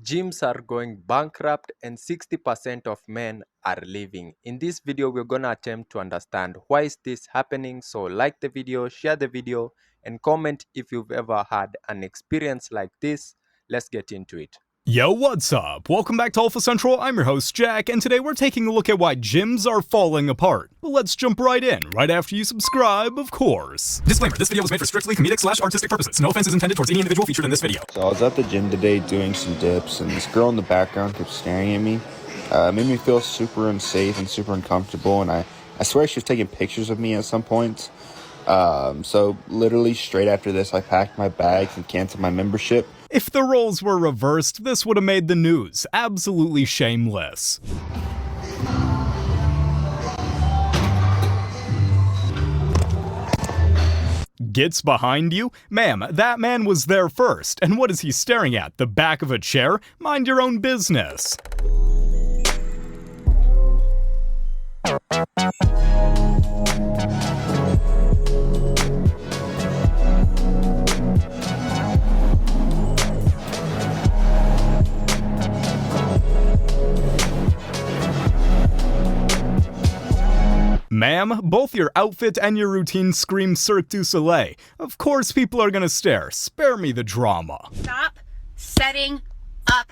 Gyms are going bankrupt and 60% of men are leaving. In this video, we're going to attempt to understand why is this happening. So like the video, share the video, and comment if you've ever had an experience like this. Let's get into it. Yo, what's up? Welcome back to Alpha Central. I'm your host, Jack, and today we're taking a look at why gyms are falling apart. But let's jump right in, right after you subscribe, of course. Disclaimer, this video was made for strictly comedic/artistic purposes. No offense is intended towards any individual featured in this video. So I was at the gym today doing some dips, and this girl in the background kept staring at me. It made me feel super unsafe and super uncomfortable, and I swear she was taking pictures of me at some point. So literally straight after this, I packed my bags and canceled my membership. If the roles were reversed, this would have made the news. Absolutely shameless. Gets behind you? Ma'am, that man was there first. And what is he staring at? The back of a chair? Mind your own business. Ma'am, both your outfit and your routine scream Cirque du Soleil. Of course people are gonna stare. Spare me the drama. Stop setting up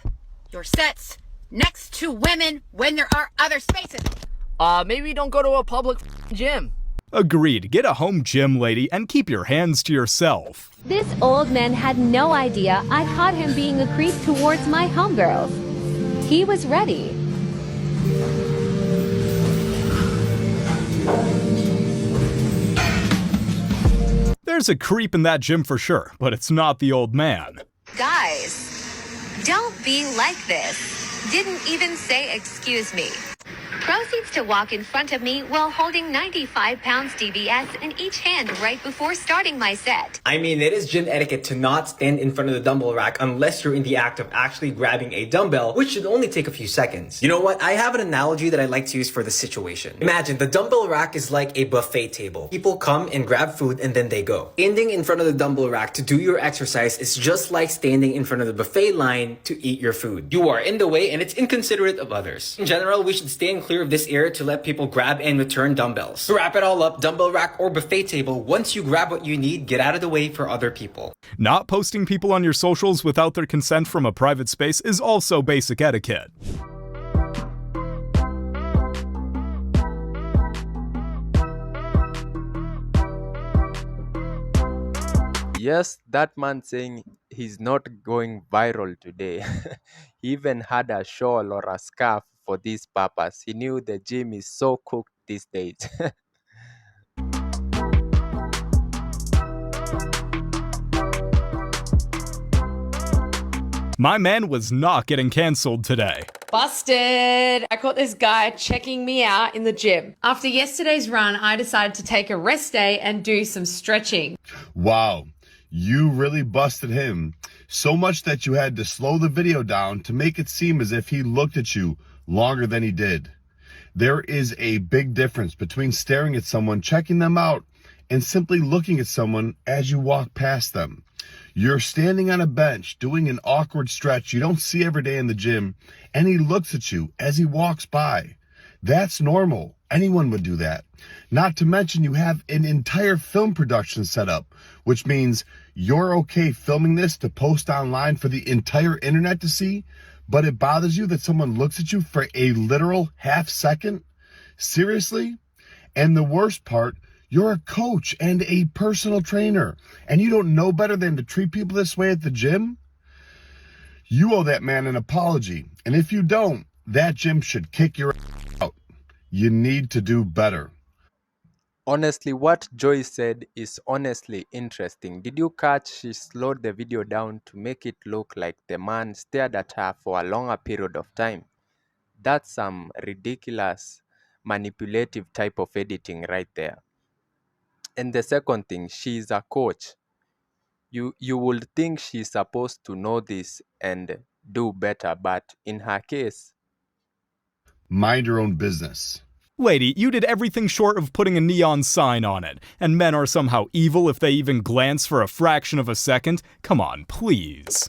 your sets next to women when there are other spaces. Maybe don't go to a public gym. Agreed. Get a home gym, lady, and keep your hands to yourself. This old man had no idea I caught him being a creep towards my homegirls. He was ready. There's a creep in that gym for sure, but it's not the old man. Guys, don't be like this. Didn't even say excuse me. Proceeds to walk in front of me while holding 95 pounds DBS in each hand right before starting my set. I mean, it is gym etiquette to not stand in front of the dumbbell rack unless you're in the act of actually grabbing a dumbbell, which should only take a few seconds. You know what? I have an analogy that I like to use for this situation. Imagine the dumbbell rack is like a buffet table. People come and grab food and then they go. Standing in front of the dumbbell rack to do your exercise is just like standing in front of the buffet line to eat your food. You are in the way and it's inconsiderate of others. In general, we should stay clear of this area to let people grab and return dumbbells. To wrap it all up, dumbbell rack or buffet table, once you grab what you need, get out of the way for other people. Not posting people on your socials without their consent from a private space is also basic etiquette. Yes, that man saying he's not going viral today. He even had a shawl or a scarf for this purpose. He knew the gym is so cooked these days. My man was not getting cancelled today. Busted! I caught this guy checking me out in the gym. After yesterday's run, I decided to take a rest day and do some stretching. Wow, you really busted him. So much that you had to slow the video down to make it seem as if he looked at you longer than he did. There is a big difference between staring at someone, checking them out, and simply looking at someone as you walk past them. You're standing on a bench doing an awkward stretch you don't see every day in the gym, and he looks at you as he walks by. That's normal. Anyone would do that. Not to mention you have an entire film production set up, which means you're okay filming this to post online for the entire internet to see, but it bothers you that someone looks at you for a literal half second? Seriously? And the worst part, you're a coach and a personal trainer, and you don't know better than to treat people this way at the gym? You owe that man an apology, and if you don't, that gym should kick your out. You need to do better. Honestly, what Joy said is honestly interesting. Did you catch she slowed the video down to make it look like the man stared at her for a longer period of time? That's some ridiculous, manipulative type of editing right there. And the second thing, she's a coach. You would think she's supposed to know this and do better, but in her case... Mind your own business. Lady, you did everything short of putting a neon sign on it, and men are somehow evil if they even glance for a fraction of a second? Come on, please.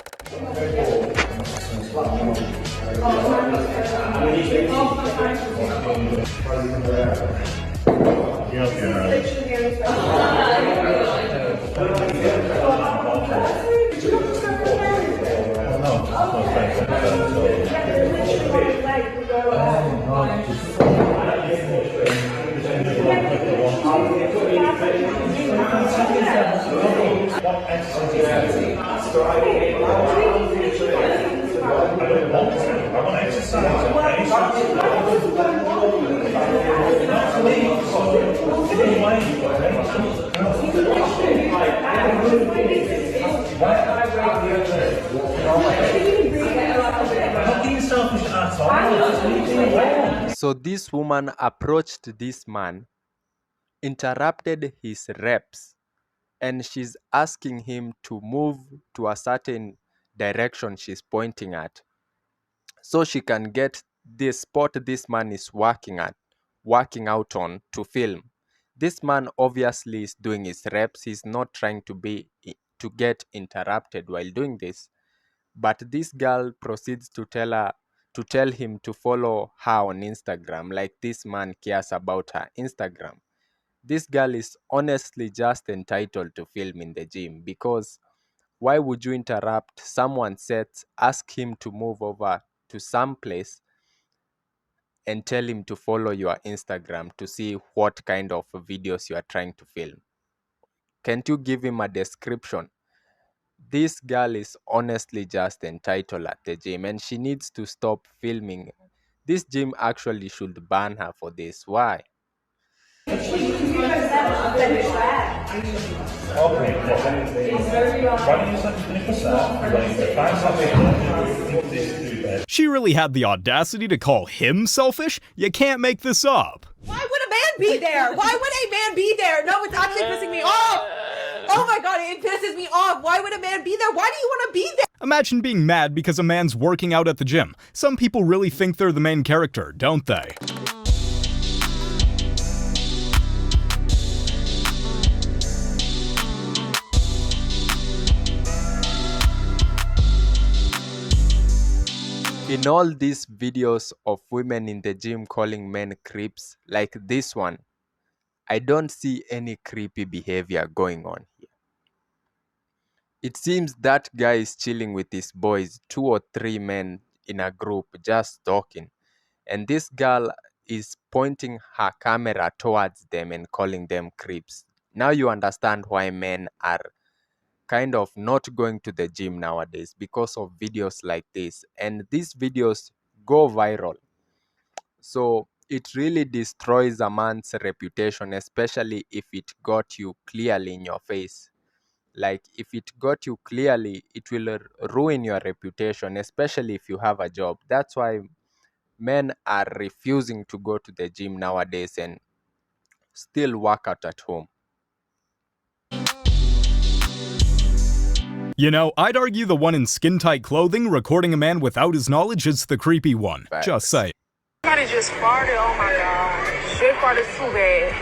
So this woman approached this man, interrupted his reps, and she's asking him to move to a certain direction she's pointing at, so she can get this spot this man is working out on to film. This man obviously is doing his reps. He's not trying to get interrupted while doing this. But this girl proceeds to tell him to follow her on Instagram, like this man cares about her Instagram. This girl is honestly just entitled to film in the gym, because why would you interrupt someone's sets, ask him to move over to some place, and tell him to follow your Instagram to see what kind of videos you are trying to film? Can't you give him a description? This girl is honestly just entitled at the gym, and she needs to stop filming. This gym actually should ban her for this. Why? She really had the audacity to call him selfish? You can't make this up. Why would a man be there? Why would a man be there? No, it's actually pissing me off. Oh my god, it pisses me off. Why would a man be there? Why do you want to be there? Imagine being mad because a man's working out at the gym. Some people really think they're the main character, don't they? In all these videos of women in the gym calling men creeps, like this one, I don't see any creepy behavior going on here. It seems that guy is chilling with his boys, 2 or 3 men in a group just talking, and this girl is pointing her camera towards them and calling them creeps. Now you understand why men are kind of not going to the gym nowadays, because of videos like this, and these videos go viral. So it really destroys a man's reputation, especially if it got you clearly in your face. Like, if it got you clearly, it will ruin your reputation, especially if you have a job. That's why men are refusing to go to the gym nowadays and still work out at home. You know, I'd argue the one in skin-tight clothing recording a man without his knowledge is the creepy one. Facts. Just say. Somebody just farted, oh my god. Shit farted too bad.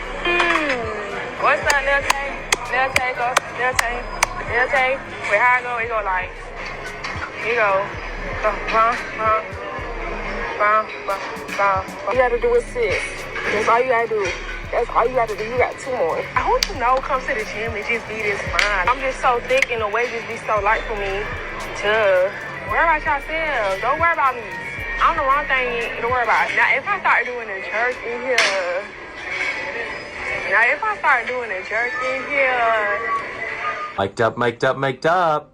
What's that, Lil Tay? Lil Tay, go. Lil Tay. Lil Tay. Wait, how I go? It go like, here you go. You gotta do is sis. That's all you gotta do. That's all you gotta do. You got 2 more. I hope you know, come to the gym and just be this fine. I'm just so thick and the weight just be so light for me to worry about yourself. Don't worry about me. I'm the wrong thing to worry about. Now, if I start doing a jerk in here, Mic'd up, mic'd up, mic'd up.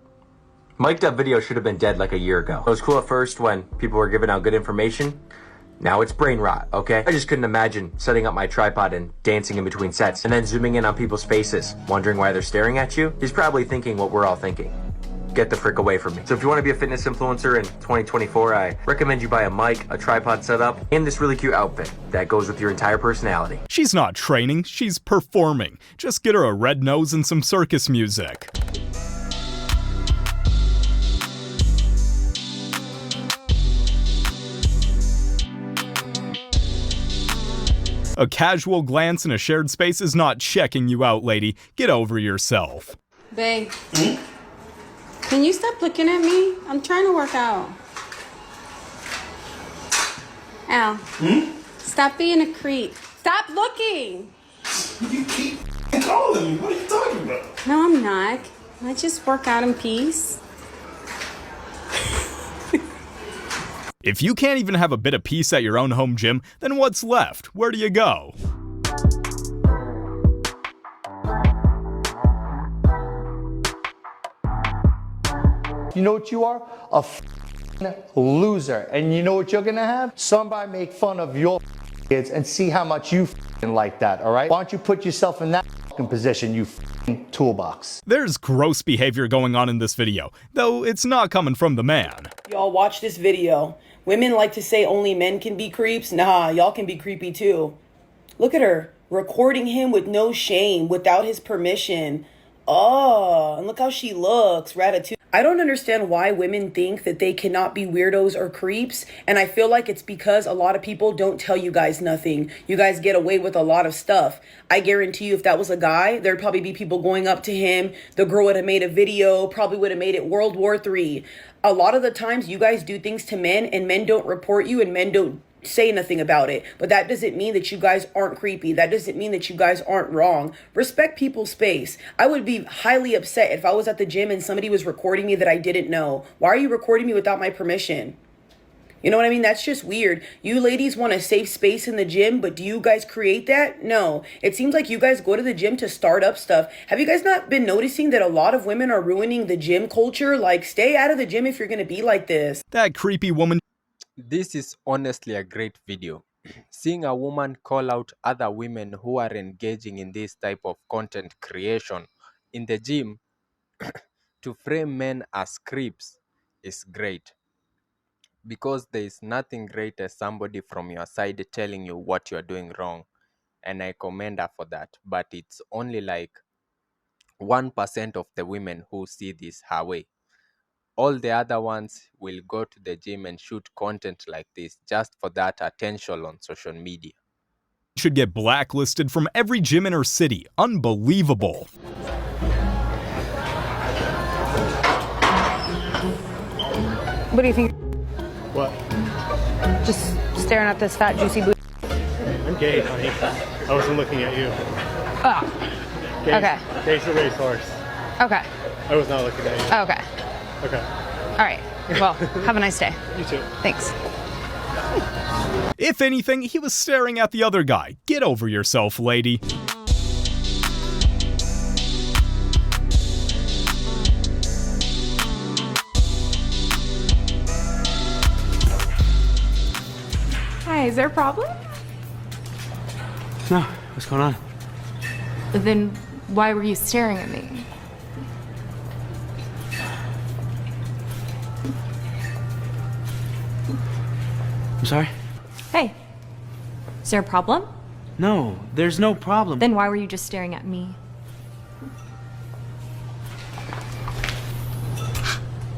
Mic'd up video should have been dead like a year ago. It was cool at first when people were giving out good information. Now it's brain rot, okay? I just couldn't imagine setting up my tripod and dancing in between sets and then zooming in on people's faces, wondering why they're staring at you. He's probably thinking what we're all thinking. Get the frick away from me. So if you want to be a fitness influencer in 2024, I recommend you buy a mic, a tripod setup, and this really cute outfit that goes with your entire personality. She's not training, she's performing. Just get her a red nose and some circus music. A casual glance in a shared space is not checking you out, lady. Get over yourself. Babe, can you stop looking at me? I'm trying to work out. Now, stop being a creep. Stop looking. You keep calling me. What are you talking about? No, I'm not. I just work out in peace. If you can't even have a bit of peace at your own home gym, then what's left? Where do you go? You know what you are? A loser. And you know what you're gonna have? Somebody make fun of your kids and see how much you like that, all right? Why don't you put yourself in that position, you toolbox? There's gross behavior going on in this video, though it's not coming from the man. Y'all watch this video. Women like to say only men can be creeps. Nah, y'all can be creepy too. Look at her, recording him with no shame, without his permission. Oh, and look how she looks, Ratatouille. I don't understand why women think that they cannot be weirdos or creeps, and I feel like it's because a lot of people don't tell you guys nothing. You guys get away with a lot of stuff. I guarantee you if that was a guy, there'd probably be people going up to him. The girl would have made a video, probably would have made it World War III. A lot of the times you guys do things to men and men don't report you and men don't say nothing about it. But that doesn't mean that you guys aren't creepy. That doesn't mean that you guys aren't wrong. Respect people's space. I would be highly upset if I was at the gym and somebody was recording me that I didn't know. Why are you recording me without my permission? You know what I mean? That's just weird. You ladies want a safe space in the gym, but do you guys create that? No. It seems like you guys go to the gym to start up stuff. Have you guys not been noticing that a lot of women are ruining the gym culture? Like, stay out of the gym if you're going to be like this. That creepy woman. This is honestly a great video. Seeing a woman call out other women who are engaging in this type of content creation in the gym to frame men as creeps is great. Because there is nothing great as somebody from your side telling you what you're doing wrong. And I commend her for that. But it's only like 1% of the women who see this her way. All the other ones will go to the gym and shoot content like this just for that attention on social media. Should get blacklisted from every gym in her city. Unbelievable. What do you think? What? Just staring at this fat, juicy booty. I'm gay, honey. I wasn't looking at you. Oh. Gay's, Okay. Gay's a racehorse. Okay. I was not looking at you. Okay. Okay. All right. Well, have a nice day. You too. Thanks. If anything, he was staring at the other guy. Get over yourself, lady. Hi, is there a problem? No, what's going on? Then why were you staring at me? I'm sorry? Hey, is there a problem? No, there's no problem. Then why were you just staring at me?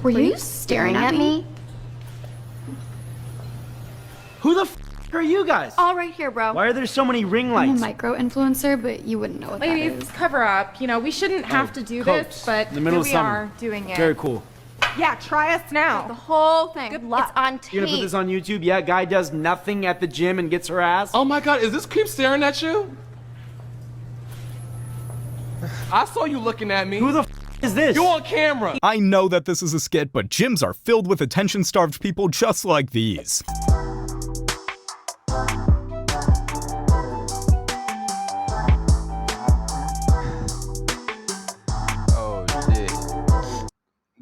Were you staring at me? Who the f are you guys? All right here, bro. Why are there so many ring I'm lights? a micro-influencer, but you wouldn't know what that Ladies, is. cover up. You know, we shouldn't have to do Copes. this, but In the middle here of we summer. are doing it. Very cool. Yeah, try us now. The whole thing. Good luck. It's on tape. You're gonna put this on YouTube? Yeah, guy does nothing at the gym and gets her ass? Oh my god, is this creep staring at you? I saw you looking at me. Who the f is this? You on camera. I know that this is a skit, but gyms are filled with attention-starved people just like these. Oh shit.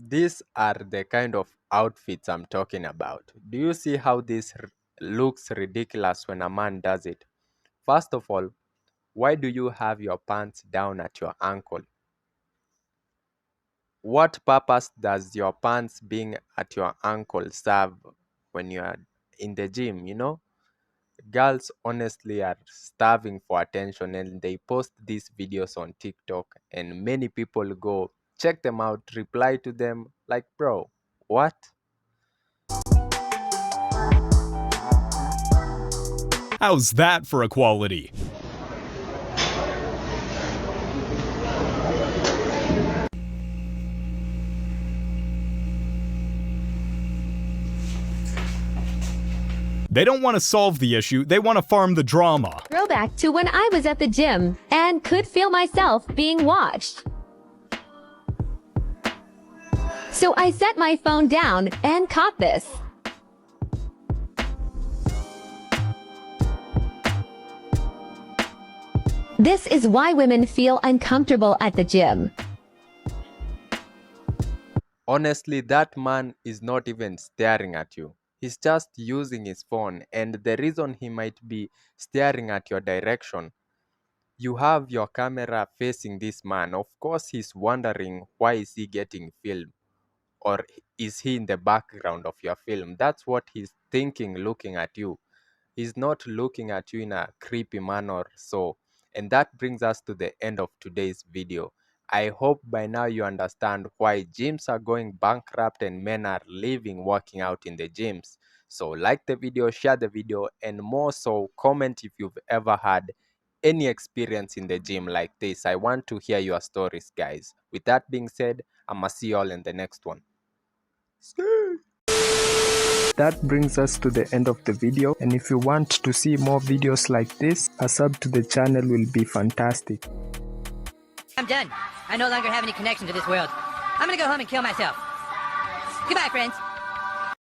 These are the kind of outfits I'm talking about. Do you see how this looks ridiculous when a man does it? First of all, why do you have your pants down at your ankle? What purpose does your pants being at your ankle serve when you are in the gym, you know? Girls honestly are starving for attention and they post these videos on TikTok and many people go check them out, reply to them like, bro, what? How's that for equality? They don't want to solve the issue, they want to farm the drama. Throwback to when I was at the gym and could feel myself being watched. So I set my phone down and caught this. This is why women feel uncomfortable at the gym. Honestly, that man is not even staring at you. He's just using his phone, and the reason he might be staring at your direction, you have your camera facing this man. Of course, he's wondering, why is he getting filmed? Or is he in the background of your film? That's what he's thinking looking at you. He's not looking at you in a creepy manner. So, and that brings us to the end of today's video. I hope by now you understand why gyms are going bankrupt and men are leaving working out in the gyms. So like the video, share the video, and more so, comment if you've ever had any experience in the gym like this. I want to hear your stories, guys. With that being said, I'ma see you all in the next one. That brings us to the end of the video, and if you want to see more videos like this, a sub to the channel will be fantastic. I'm done. I no longer have any connection to this world. I'm gonna go home and kill myself. Goodbye, friends.